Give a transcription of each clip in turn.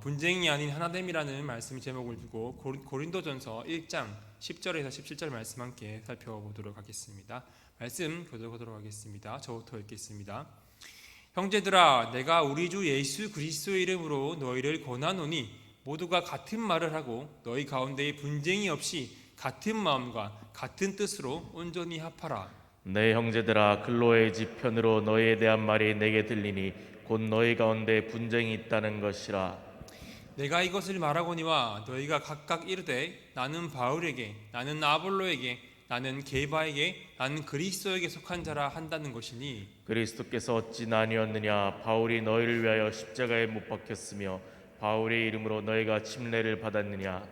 분쟁이 아닌 하나됨이라는 말씀 제목을 두고 고린도전서 1장 10절에서 17절 말씀 함께 살펴보도록 하겠습니다. 말씀 교독하도록 하겠습니다. 저부터 읽겠습니다. 형제들아, 내가 우리 주 예수 그리스도의 이름으로 너희를 권하노니 모두가 같은 말을 하고 너희 가운데에 분쟁이 없이 같은 마음과 같은 뜻으로 온전히 합하라. 내 형제들아, 글로의 지편으로 너희에 대한 말이 내게 들리니 곧 너희 가운데 분쟁이 있다는 것이라. 내가 이것을 말하거니와 너희가 각각 이르되 나는 바울에게, 나는 아볼로에게, 나는 게바에게, 나는 그리스도에게 속한 자라 한다는 것이니 그리스도께서 어찌 나뉘었느냐? 바울이 너희를 위하여 십자가에 못 박혔으며 바울의 이름으로 너희가 침례를 받았느냐?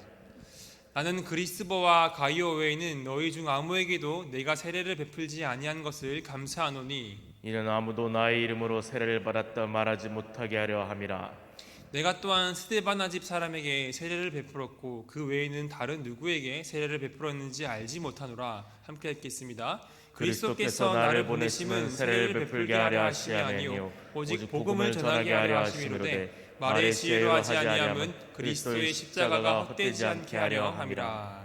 나는 그리스도와 가이오 외에는 너희 중 아무에게도 내가 세례를 베풀지 아니한 것을 감사하노니 이는 아무도 나의 이름으로 세례를 받았다 말하지 못하게 하려 함이라. 내가 또한 스데바나 집 사람에게 세례를 베풀었고 그 외에는 다른 누구에게 세례를 베풀었는지 알지 못하노라. 함께 읽겠습니다. 그리스도께서 나를 보내심은 세례를 베풀게 하려 하심이 아니요 오직 복음을 전하게 하려 하심이로되 말에 지혜로 하지 아니함은 그리스도의 십자가가 헛되지 않게 하려 함이라.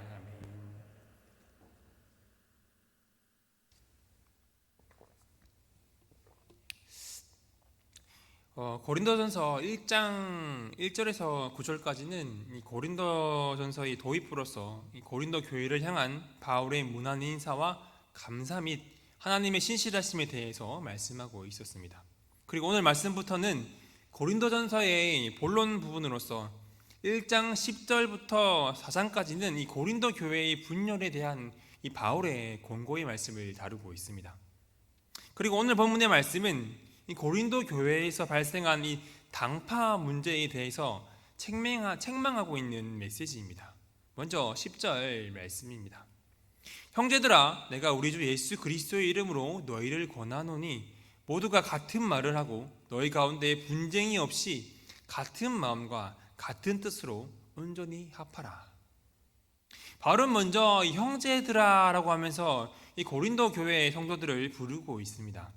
고린도전서 1장 1절에서 9절까지는 이 고린도전서의 도입부로서 이 고린도 교회를 향한 바울의 무난 인사와 감사 및 하나님의 신실하심에 대해서 말씀하고 있었습니다. 그리고 오늘 말씀부터는 고린도전서의 본론 부분으로서 1장 10절부터 4장까지는 이 고린도 교회의 분열에 대한 이 바울의 권고의 말씀을 다루고 있습니다. 그리고 오늘 본문의 말씀은 이 고린도 교회에서 발생한 이 당파 문제에 대해서 책망하고 있는 메시지입니다. 먼저 10절 말씀입니다. 형제들아, 내가 우리 주 예수 그리스도의 이름으로 너희를 권하노니 모두가 같은 말을 하고 너희 가운데 분쟁이 없이 같은 마음과 같은 뜻으로 온전히 합하라. 바울은 먼저 형제들아라고 하면서 이 고린도 교회의 성도들을 부르고 있습니다.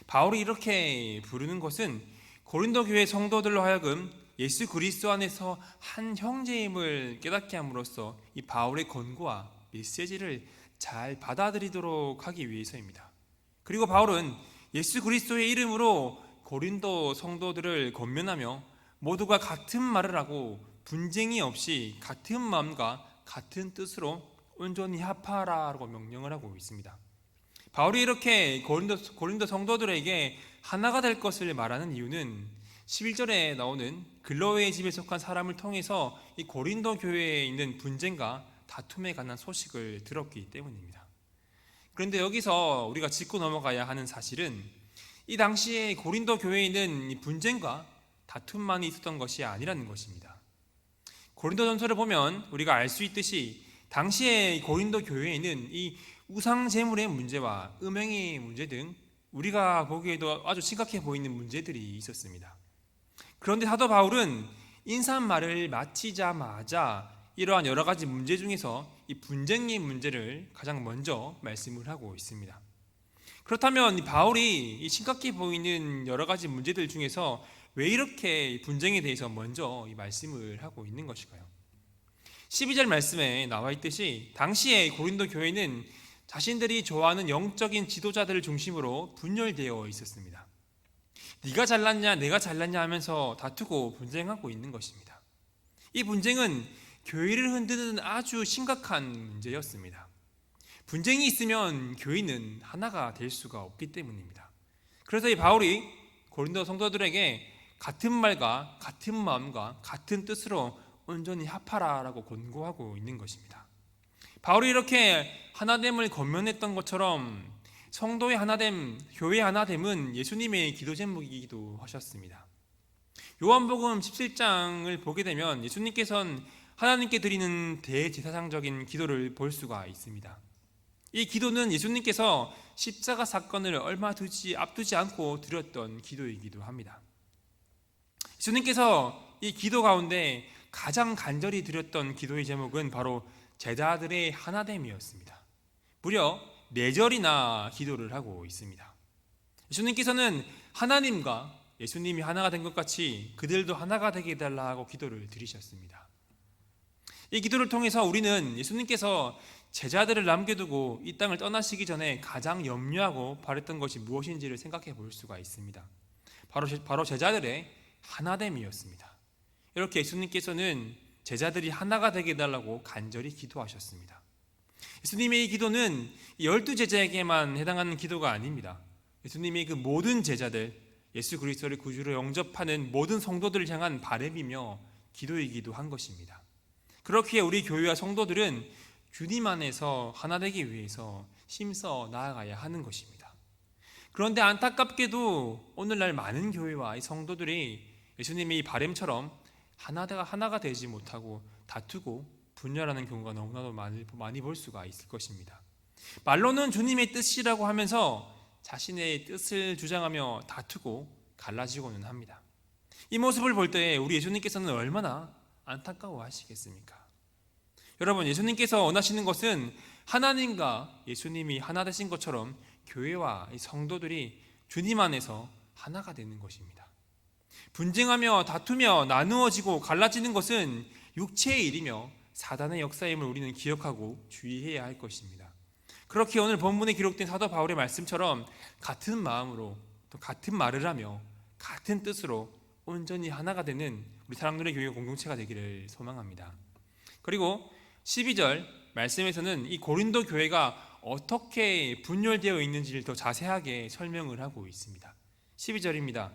바울이 이렇게 부르는 것은 고린도 교회 성도들로 하여금 예수 그리스도 안에서 한 형제임을 깨닫게 함으로써 이 바울의 권고와 메시지를 잘 받아들이도록 하기 위해서입니다. 그리고 바울은 예수 그리스도의 이름으로 고린도 성도들을 권면하며 모두가 같은 말을 하고 분쟁이 없이 같은 마음과 같은 뜻으로 온전히 합하라고 명령을 하고 있습니다. 바울이 이렇게 고린도 성도들에게 하나가 될 것을 말하는 이유는 11절에 나오는 글로의 집에 속한 사람을 통해서 이 고린도 교회에 있는 분쟁과 다툼에 관한 소식을 들었기 때문입니다. 그런데 여기서 우리가 짚고 넘어가야 하는 사실은 이 당시에 고린도 교회에 있는 분쟁과 다툼만이 있었던 것이 아니라는 것입니다. 고린도전서를 보면 우리가 알 수 있듯이 당시에 고린도 교회에는 이 우상 제물의 문제와 음행의 문제 등 우리가 보기에도 아주 심각해 보이는 문제들이 있었습니다. 그런데 사도 바울은 인사말을 마치자마자 이러한 여러 가지 문제 중에서 이 분쟁의 문제를 가장 먼저 말씀을 하고 있습니다. 그렇다면 바울이 이 심각해 보이는 여러 가지 문제들 중에서 왜 이렇게 분쟁에 대해서 먼저 이 말씀을 하고 있는 것일까요? 12절 말씀에 나와 있듯이 당시에 고린도 교회는 자신들이 좋아하는 영적인 지도자들을 중심으로 분열되어 있었습니다. 네가 잘났냐 내가 잘났냐 하면서 다투고 분쟁하고 있는 것입니다. 이 분쟁은 교회를 흔드는 아주 심각한 문제였습니다. 분쟁이 있으면 교회는 하나가 될 수가 없기 때문입니다. 그래서 이 바울이 고린도 성도들에게 같은 말과 같은 마음과 같은 뜻으로 온전히 합하라라고 권고하고 있는 것입니다. 바울이 이렇게 하나됨을 권면했던 것처럼 성도의 하나됨, 교회의 하나됨은 예수님의 기도 제목이기도 하셨습니다. 요한복음 17장을 보게 되면 예수님께서는 하나님께 드리는 대제사장적인 기도를 볼 수가 있습니다. 이 기도는 예수님께서 십자가 사건을 얼마 앞두지 않고 드렸던 기도이기도 합니다. 예수님께서 이 기도 가운데 가장 간절히 드렸던 기도의 제목은 바로 제자들의 하나됨이었습니다. 무려 4절이나 기도를 하고 있습니다. 예수님께서는 하나님과 예수님이 하나가 된 것 같이 그들도 하나가 되게 해달라 하고 기도를 드리셨습니다. 이 기도를 통해서 우리는 예수님께서 제자들을 남겨두고 이 땅을 떠나시기 전에 가장 염려하고 바랬던 것이 무엇인지를 생각해 볼 수가 있습니다. 바로 제자들의 하나됨이었습니다. 이렇게 예수님께서는 제자들이 하나가 되게 해달라고 간절히 기도하셨습니다. 예수님의 이 기도는 12제자에게만 해당하는 기도가 아닙니다. 예수님의 그 모든 제자들, 예수 그리스도를 구주로 영접하는 모든 성도들을 향한 바람이며 기도이기도 한 것입니다. 그렇기에 우리 교회와 성도들은 주님 안에서 하나 되기 위해서 힘써 나아가야 하는 것입니다. 그런데 안타깝게도 오늘날 많은 교회와 이 성도들이 예수님의 이 바람처럼 하나가 되지 못하고 다투고 분열하는 경우가 너무나도 많이 볼 수가 있을 것입니다. 말로는 주님의 뜻이라고 하면서 자신의 뜻을 주장하며 다투고 갈라지고는 합니다. 이 모습을 볼 때 우리 예수님께서는 얼마나 안타까워하시겠습니까? 여러분, 예수님께서 원하시는 것은 하나님과 예수님이 하나 되신 것처럼 교회와 성도들이 주님 안에서 하나가 되는 것입니다. 분쟁하며 다투며 나누어지고 갈라지는 것은 육체의 일이며 사단의 역사임을 우리는 기억하고 주의해야 할 것입니다. 그렇게 오늘 본문에 기록된 사도 바울의 말씀처럼 같은 마음으로 또 같은 말을 하며 같은 뜻으로 온전히 하나가 되는 우리 사랑들의 교회 공동체가 되기를 소망합니다. 그리고 12절 말씀에서는 이 고린도 교회가 어떻게 분열되어 있는지를 더 자세하게 설명을 하고 있습니다. 12절입니다.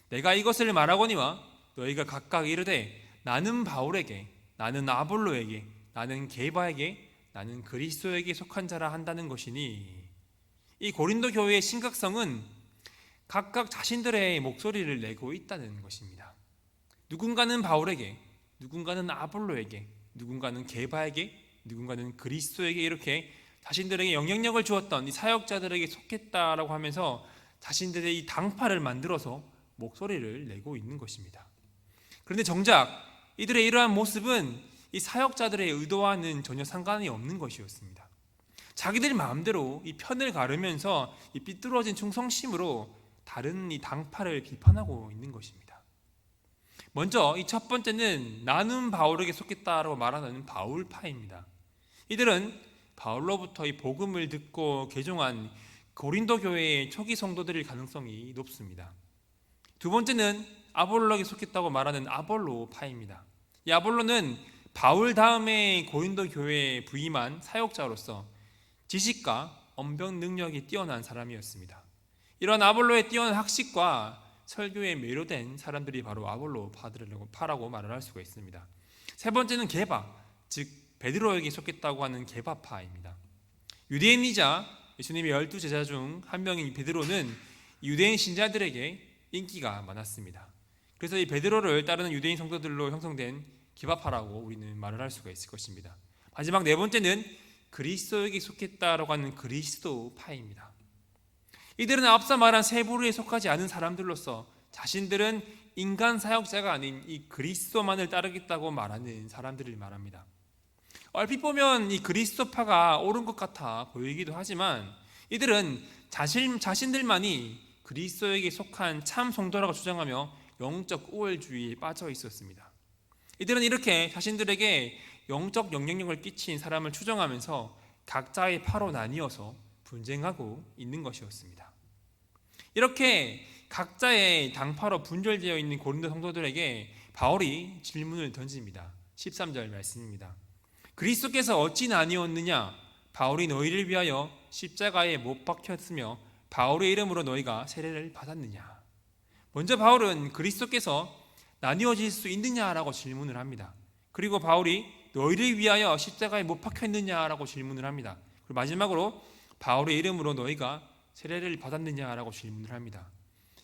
내가 이것을 말하거니와 너희가 각각 이르되 나는 바울에게, 나는 아볼로에게, 나는 게바에게, 나는 그리스도에게 속한 자라 한다는 것이니, 이 고린도 교회의 심각성은 각각 자신들의 목소리를 내고 있다는 것입니다. 누군가는 바울에게, 누군가는 아볼로에게, 누군가는 게바에게, 누군가는 그리스도에게 이렇게 자신들에게 영향력을 주었던 이 사역자들에게 속했다라고 하면서 자신들의 이 당파를 만들어서 목소리를 내고 있는 것입니다. 그런데 정작 이들의 이러한 모습은 이 사역자들의 의도와는 전혀 상관이 없는 것이었습니다. 자기들 마음대로 이 편을 가르면서 이 삐뚤어진 충성심으로 다른 이 당파를 비판하고 있는 것입니다. 먼저 이 첫 번째는 나는 바울에게 속했다라고 말하는 바울파입니다. 이들은 바울로부터 이 복음을 듣고 개종한 고린도 교회의 초기 성도들일 가능성이 높습니다. 두 번째는 아볼로에게 속했다고 말하는 아볼로파입니다. 이 아볼로는 바울 다음에 고린도 교회에 부임한 사역자로서 지식과 언변 능력이 뛰어난 사람이었습니다. 이런 아볼로의 뛰어난 학식과 설교에 매료된 사람들이 바로 아볼로파라고 말을 할 수가 있습니다. 세 번째는 게바, 즉 베드로에게 속했다고 하는 게바파입니다. 유대인이자 예수님의 12제자 중 한 명인 베드로는 유대인 신자들에게 인기가 많았습니다. 그래서 이 베드로를 따르는 유대인 성도들로 형성된 게바파라고 우리는 말을 할 수가 있을 것입니다. 마지막 네 번째는 그리스도에게 속했다라고 하는 그리스도파입니다. 이들은 앞서 말한 세 부류에 속하지 않은 사람들로서 자신들은 인간 사역자가 아닌 이 그리스도만을 따르겠다고 말하는 사람들을 말합니다. 얼핏 보면 이 그리스도파가 옳은 것 같아 보이기도 하지만 이들은 자신들만이 그리스도에게 속한 참 성도라고 주장하며 영적 우월주의에 빠져 있었습니다. 이들은 이렇게 자신들에게 영적 영향력을 끼친 사람을 추정하면서 각자의 파로 나뉘어서 분쟁하고 있는 것이었습니다. 이렇게 각자의 당파로 분열되어 있는 고린도 성도들에게 바울이 질문을 던집니다. 13절 말씀입니다. 그리스도께서 어찌 나뉘었느냐? 바울이 너희를 위하여 십자가에 못 박혔으며 바울의 이름으로 너희가 세례를 받았느냐? 먼저 바울은 그리스도께서 나뉘어질 수 있느냐라고 질문을 합니다. 그리고 바울이 너희를 위하여 십자가에 못 박혔느냐라고 질문을 합니다. 그리고 마지막으로 바울의 이름으로 너희가 세례를 받았느냐라고 질문을 합니다.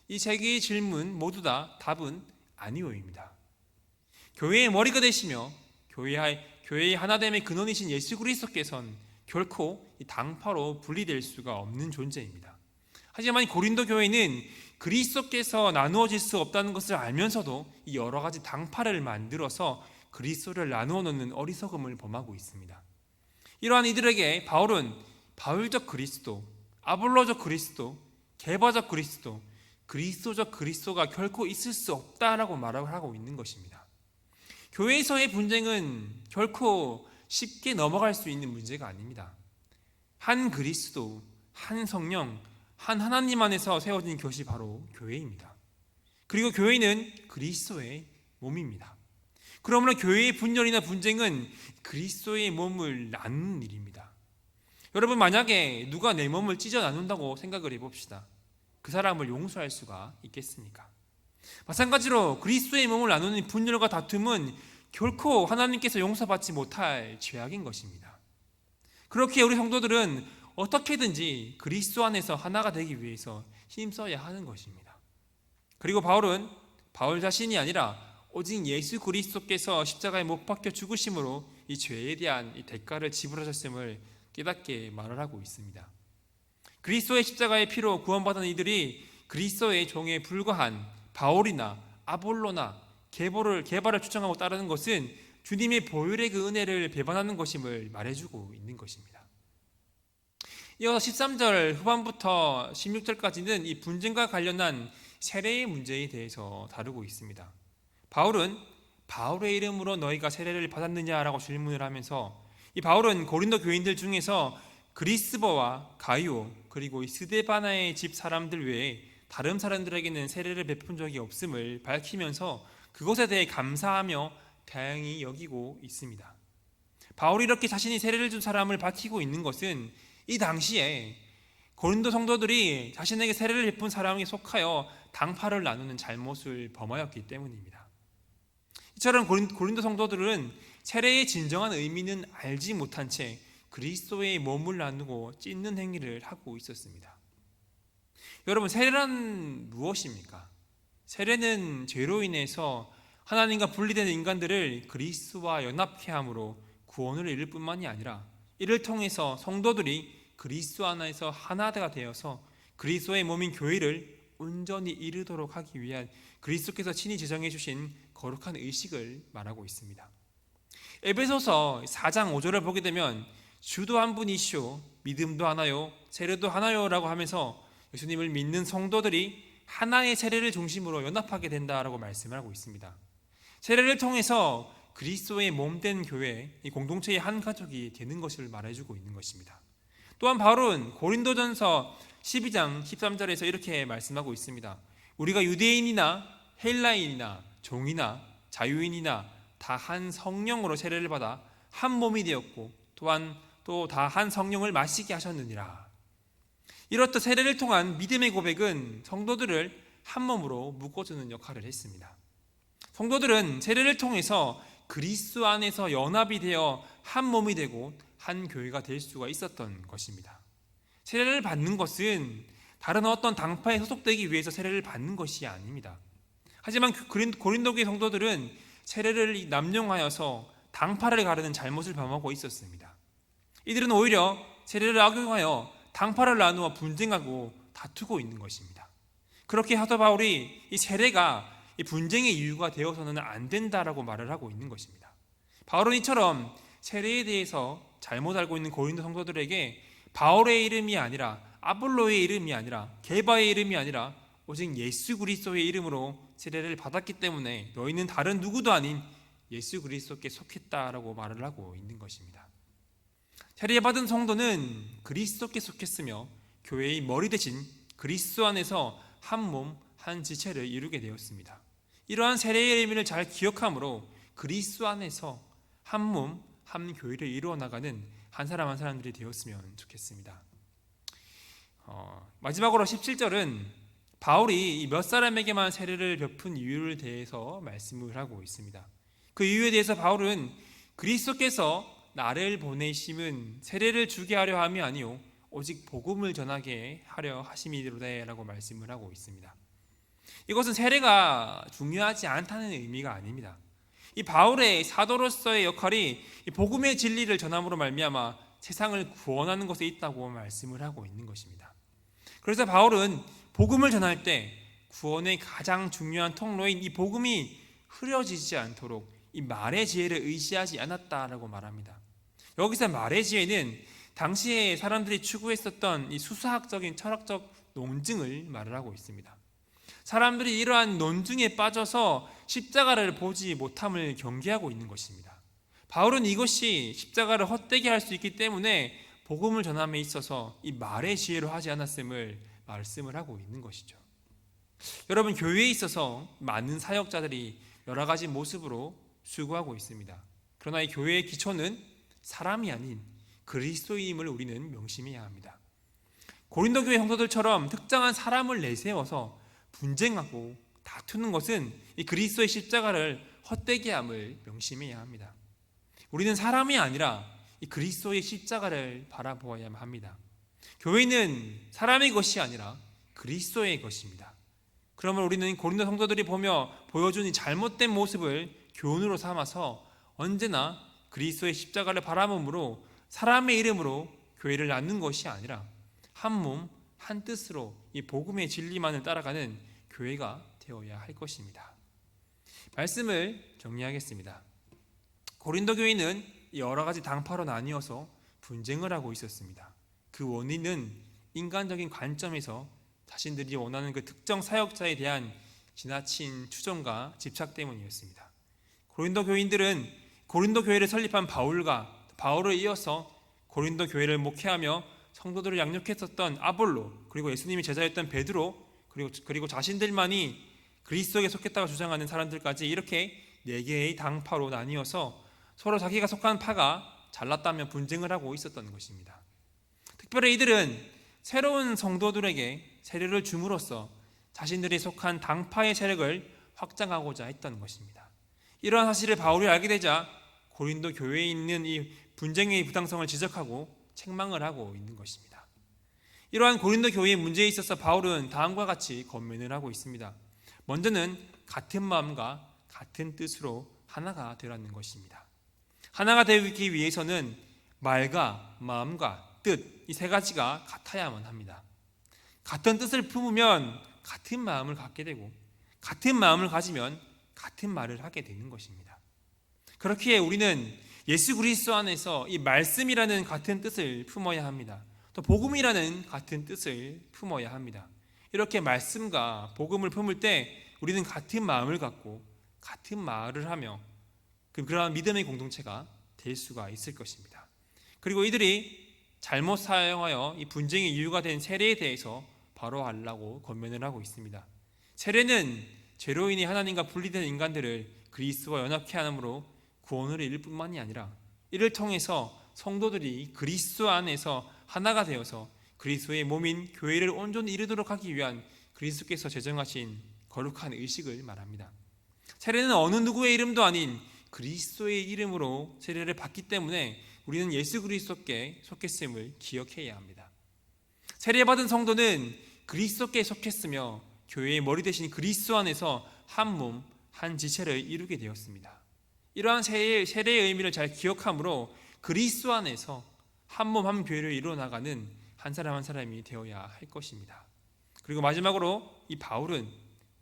이 세 개의 질문 모두 다 답은 아니오입니다. 교회의 머리가 되시며 교회의 하나됨의 근원이신 예수 그리스도께서는 결코 이 당파로 분리될 수가 없는 존재입니다. 하지만 고린도 교회는 그리스도께서 나누어질 수 없다는 것을 알면서도 이 여러 가지 당파를 만들어서 그리스도를 나누어 놓는 어리석음을 범하고 있습니다. 이러한 이들에게 바울은 바울적 그리스도, 아볼로적 그리스도, 게바적 그리스도, 그리스도적 그리스도가 결코 있을 수 없다라고 말을 하고 있는 것입니다. 교회에서의 분쟁은 결코 쉽게 넘어갈 수 있는 문제가 아닙니다. 한 그리스도, 한 성령, 한 하나님 안에서 세워진 것이 바로 교회입니다. 그리고 교회는 그리스도의 몸입니다. 그러므로 교회의 분열이나 분쟁은 그리스도의 몸을 나누는 일입니다. 여러분, 만약에 누가 내 몸을 찢어 나눈다고 생각을 해봅시다. 그 사람을 용서할 수가 있겠습니까? 마찬가지로 그리스도의 몸을 나누는 분열과 다툼은 결코 하나님께서 용서받지 못할 죄악인 것입니다. 그렇게 우리 성도들은 어떻게든지 그리스도 안에서 하나가 되기 위해서 힘써야 하는 것입니다. 그리고 바울 자신이 아니라 오직 예수 그리스도께서 십자가에 못 박혀 죽으심으로 이 죄에 대한 이 대가를 지불하셨음을 깨닫게 말을 하고 있습니다. 그리스도의 십자가의 피로 구원받은 이들이 그리스도의 종에 불과한 바울이나 아볼로나 개발을 추정하고 따르는 것은 주님의 보혈의 그 은혜를 배반하는 것임을 말해주고 있는 것입니다. 이어서 13절 후반부터 16절까지는 이 분쟁과 관련한 세례의 문제에 대해서 다루고 있습니다. 바울은 바울의 이름으로 너희가 세례를 받았느냐라고 질문을 하면서 이 바울은 고린도 교인들 중에서 그리스보와 가이오 그리고 이 스데바나의 집 사람들 외에 다른 사람들에게는 세례를 베푼 적이 없음을 밝히면서 그것에 대해 감사하며 다행히 여기고 있습니다. 바울이 이렇게 자신이 세례를 준 사람을 밝히고 있는 것은 이 당시에 고린도 성도들이 자신에게 세례를 베푼 사람에 속하여 당파를 나누는 잘못을 범하였기 때문입니다. 이처럼 고린도 성도들은 세례의 진정한 의미는 알지 못한 채 그리스도의 몸을 나누고 찢는 행위를 하고 있었습니다. 여러분, 세례란 무엇입니까? 세례는 죄로 인해서 하나님과 분리된 인간들을 그리스도와 연합케 함으로 구원을 이룰 뿐만이 아니라 이를 통해서 성도들이 그리스도 안에서 하나가 되어서 그리스도의 몸인 교회를 온전히 이루도록 하기 위한 그리스도께서 친히 지정해 주신 거룩한 의식을 말하고 있습니다. 에베소서 4장 5절을 보게 되면 주도 한 분이시오 믿음도 하나요 세례도 하나요 라고 하면서 예수님을 믿는 성도들이 하나의 세례를 중심으로 연합하게 된다라고 말씀을 하고 있습니다. 세례를 통해서 그리스도의 몸된 교회, 이 공동체의 한 가족이 되는 것을 말해주고 있는 것입니다. 또한 바울은 고린도전서 12장 13절에서 이렇게 말씀하고 있습니다. 우리가 유대인이나 헬라인이나 종이나 자유인이나 다 한 성령으로 세례를 받아 한 몸이 되었고 또한 또 다 한 성령을 마시게 하셨느니라. 이렇듯 세례를 통한 믿음의 고백은 성도들을 한 몸으로 묶어주는 역할을 했습니다. 성도들은 세례를 통해서 그리스도 안에서 연합이 되어 한 몸이 되고 한 교회가 될 수가 있었던 것입니다. 세례를 받는 것은 다른 어떤 당파에 소속되기 위해서 세례를 받는 것이 아닙니다. 하지만 고린도교의 성도들은 세례를 남용하여서 당파를 가르는 잘못을 범하고 있었습니다. 이들은 오히려 세례를 악용하여 당파를 나누어 분쟁하고 다투고 있는 것입니다. 그렇게 사도 바울이 이 세례가 이 분쟁의 이유가 되어서는 안 된다라고 말을 하고 있는 것입니다. 바울은 이처럼 세례에 대해서 잘못 알고 있는 고린도 성도들에게 바울의 이름이 아니라 아볼로의 이름이 아니라 게바의 이름이 아니라 오직 예수 그리스도의 이름으로 세례를 받았기 때문에 너희는 다른 누구도 아닌 예수 그리스도께 속했다라고 말을 하고 있는 것입니다. 세례받은 성도는 그리스도께 속했으며 교회의 머리 대신 그리스도 안에서 한 몸, 한 지체를 이루게 되었습니다. 이러한 세례의 의미를 잘 기억함으로 그리스도 안에서 한 몸, 한 교회를 이루어 나가는 한 사람 한 사람들이 되었으면 좋겠습니다. 마지막으로 17절은 바울이 몇 사람에게만 세례를 베푼 이유를 대해서 말씀을 하고 있습니다. 그 이유에 대해서 바울은 그리스도께서 나를 보내심은 세례를 주게 하려 함이 아니요 오직 복음을 전하게 하려 하심이로다라고 말씀을 하고 있습니다. 이것은 세례가 중요하지 않다는 의미가 아닙니다. 이 바울의 사도로서의 역할이 이 복음의 진리를 전함으로 말미암아 세상을 구원하는 것에 있다고 말씀을 하고 있는 것입니다. 그래서 바울은 복음을 전할 때 구원의 가장 중요한 통로인 이 복음이 흐려지지 않도록 이 말의 지혜를 의지하지 않았다라고 말합니다. 여기서 말의 지혜는 당시에 사람들이 추구했었던 이 수사학적인 철학적 논증을 말을 하고 있습니다. 사람들이 이러한 논증에 빠져서 십자가를 보지 못함을 경계하고 있는 것입니다. 바울은 이것이 십자가를 헛되게 할 수 있기 때문에 복음을 전함에 있어서 이 말의 지혜로 하지 않았음을 말씀을 하고 있는 것이죠. 여러분, 교회에 있어서 많은 사역자들이 여러 가지 모습으로 수고하고 있습니다. 그러나 이 교회의 기초는 사람이 아닌 그리스도임을 우리는 명심해야 합니다. 고린도 교회 성도들처럼 특정한 사람을 내세워서 분쟁하고 다투는 것은 이 그리스도의 십자가를 헛되게 함을 명심해야 합니다. 우리는 사람이 아니라 이 그리스도의 십자가를 바라보아야 합니다. 교회는 사람의 것이 아니라 그리스도의 것입니다. 그러면 우리는 고린도 성도들이 보여준 이 잘못된 모습을 교훈으로 삼아서 언제나 그리스도의 십자가를 바라봄으로 사람의 이름으로 교회를 낳는 것이 아니라 한 몸, 한 뜻으로 이 복음의 진리만을 따라가는 교회가 되어야 할 것입니다. 말씀을 정리하겠습니다. 고린도 교회는 여러 가지 당파로 나뉘어서 분쟁을 하고 있었습니다. 그 원인은 인간적인 관점에서 자신들이 원하는 그 특정 사역자에 대한 지나친 추종과 집착 때문이었습니다. 고린도 교인들은 고린도 교회를 설립한 바울을 이어서 고린도 교회를 목회하며 성도들을 양육했었던 아볼로, 그리고 예수님이 제자였던 베드로, 그리고 자신들만이 그리스도에 속했다고 주장하는 사람들까지 이렇게 4개의 당파로 나뉘어서 서로 자기가 속한 파가 잘났다며 분쟁을 하고 있었던 것입니다. 특별히 이들은 새로운 성도들에게 세례를 줌으로써 자신들이 속한 당파의 세력을 확장하고자 했던 것입니다. 이러한 사실을 바울이 알게 되자 고린도 교회에 있는 이 분쟁의 부당성을 지적하고 책망을 하고 있는 것입니다. 이러한 고린도 교회의 문제에 있어서 바울은 다음과 같이 권면을 하고 있습니다. 먼저는 같은 마음과 같은 뜻으로 하나가 되라는 것입니다. 하나가 되기 위해서는 말과 마음과 뜻, 이 3가지가 같아야만 합니다. 같은 뜻을 품으면 같은 마음을 갖게 되고 같은 마음을 가지면 같은 말을 하게 되는 것입니다. 그렇기에 우리는 예수 그리스도 안에서 이 말씀이라는 같은 뜻을 품어야 합니다. 또 복음이라는 같은 뜻을 품어야 합니다. 이렇게 말씀과 복음을 품을 때 우리는 같은 마음을 갖고 같은 말을 하며 그러한 믿음의 공동체가 될 수가 있을 것입니다. 그리고 이들이 잘못 사용하여 이 분쟁의 이유가 된 세례에 대해서 바로 하려고 권면을 하고 있습니다. 세례는 죄로 인해 하나님과 분리된 인간들을 그리스도와 연합케 하므로 구원을 이룰 뿐만이 아니라 이를 통해서 성도들이 그리스도 안에서 하나가 되어서 그리스도의 몸인 교회를 온전히 이루도록 하기 위한 그리스도께서 제정하신 거룩한 의식을 말합니다. 세례는 어느 누구의 이름도 아닌 그리스도의 이름으로 세례를 받기 때문에 우리는 예수 그리스도께 속했음을 기억해야 합니다. 세례받은 성도는 그리스도께 속했으며 교회의 머리 대신 그리스도 안에서 한 몸, 한 지체를 이루게 되었습니다. 이러한 세례의 의미를 잘 기억함으로 그리스도 안에서 한 몸, 한 교회를 이루어 나가는 한 사람 한 사람이 되어야 할 것입니다. 그리고 마지막으로 이 바울은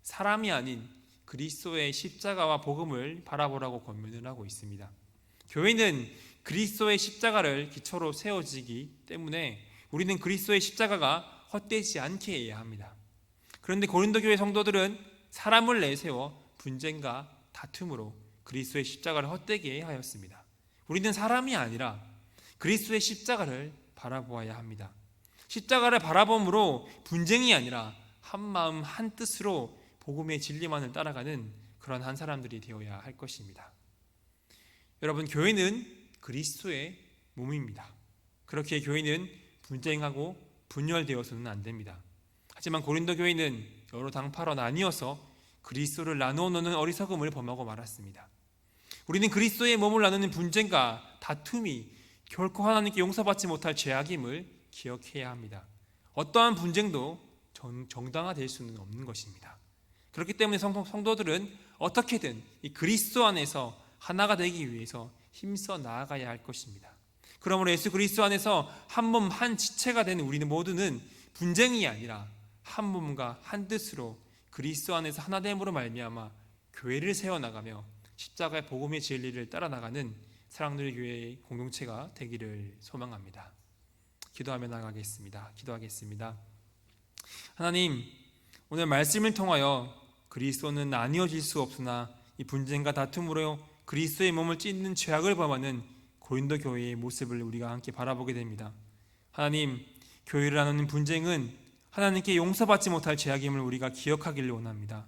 사람이 아닌 그리스도의 십자가와 복음을 바라보라고 권면을 하고 있습니다. 교회는 그리스도의 십자가를 기초로 세워지기 때문에 우리는 그리스도의 십자가가 헛되지 않게 해야 합니다. 그런데 고린도 교회 성도들은 사람을 내세워 분쟁과 다툼으로 그리스도의 십자가를 헛되게 하였습니다. 우리는 사람이 아니라 그리스도의 십자가를 바라보아야 합니다. 십자가를 바라봄으로 분쟁이 아니라 한 마음 한 뜻으로 복음의 진리만을 따라가는 그런 한 사람들이 되어야 할 것입니다. 여러분, 교회는 그리스도의 몸입니다. 그렇게 교회는 분쟁하고 분열되어서는 안 됩니다. 하지만 고린도 교회는 여러 당파로 나뉘어서 그리스도를 나누어 놓는 어리석음을 범하고 말았습니다. 우리는 그리스도의 몸을 나누는 분쟁과 다툼이 결코 하나님께 용서받지 못할 죄악임을 기억해야 합니다. 어떠한 분쟁도 정당화될 수는 없는 것입니다. 그렇기 때문에 성도들은 어떻게든 이 그리스도 안에서 하나가 되기 위해서 힘써 나아가야 할 것입니다. 그러므로 예수 그리스도 안에서 한 몸 한 지체가 되는 우리는 모두는 분쟁이 아니라 한 몸과 한 뜻으로 그리스도 안에서 하나됨으로 말미암아 교회를 세워나가며 십자가의 복음의 진리를 따라 나가는 사랑누리 교회의 공동체가 되기를 소망합니다. 기도하며 나가겠습니다. 기도하겠습니다. 하나님, 오늘 말씀을 통하여 그리스도는 나뉘어질 수 없으나 이 분쟁과 다툼으로 그리스도의 몸을 찢는 죄악을 범하는 고린도 교회의 모습을 우리가 함께 바라보게 됩니다. 하나님, 교회를 나누는 분쟁은 하나님께 용서받지 못할 죄악임을 우리가 기억하기를 원합니다.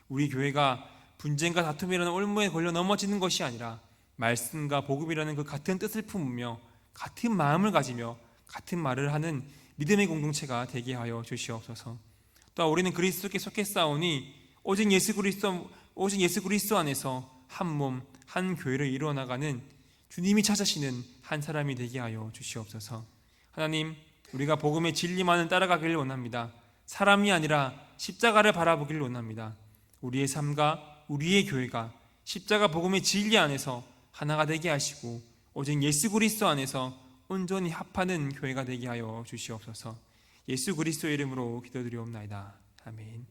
우리 교회가 분쟁과 다툼이라는 올무에 걸려 넘어지는 것이 아니라 말씀과 복음이라는 그 같은 뜻을 품으며 같은 마음을 가지며 같은 말을 하는 믿음의 공동체가 되게 하여 주시옵소서. 또 우리는 그리스도께 속해 싸우니 오직 예수 그리스도 안에서 한 몸, 한 교회를 이루어 나가는 주님이 찾으시는 한 사람이 되게 하여 주시옵소서. 하나님, 우리가 복음의 진리만을 따라가기를 원합니다. 사람이 아니라 십자가를 바라보기를 원합니다. 우리의 삶과 우리의 교회가 십자가 복음의 진리 안에서 하나가 되게 하시고 오직 예수 그리스도 안에서 온전히 합하는 교회가 되게 하여 주시옵소서. 예수 그리스도 이름으로 기도드리옵나이다. 아멘.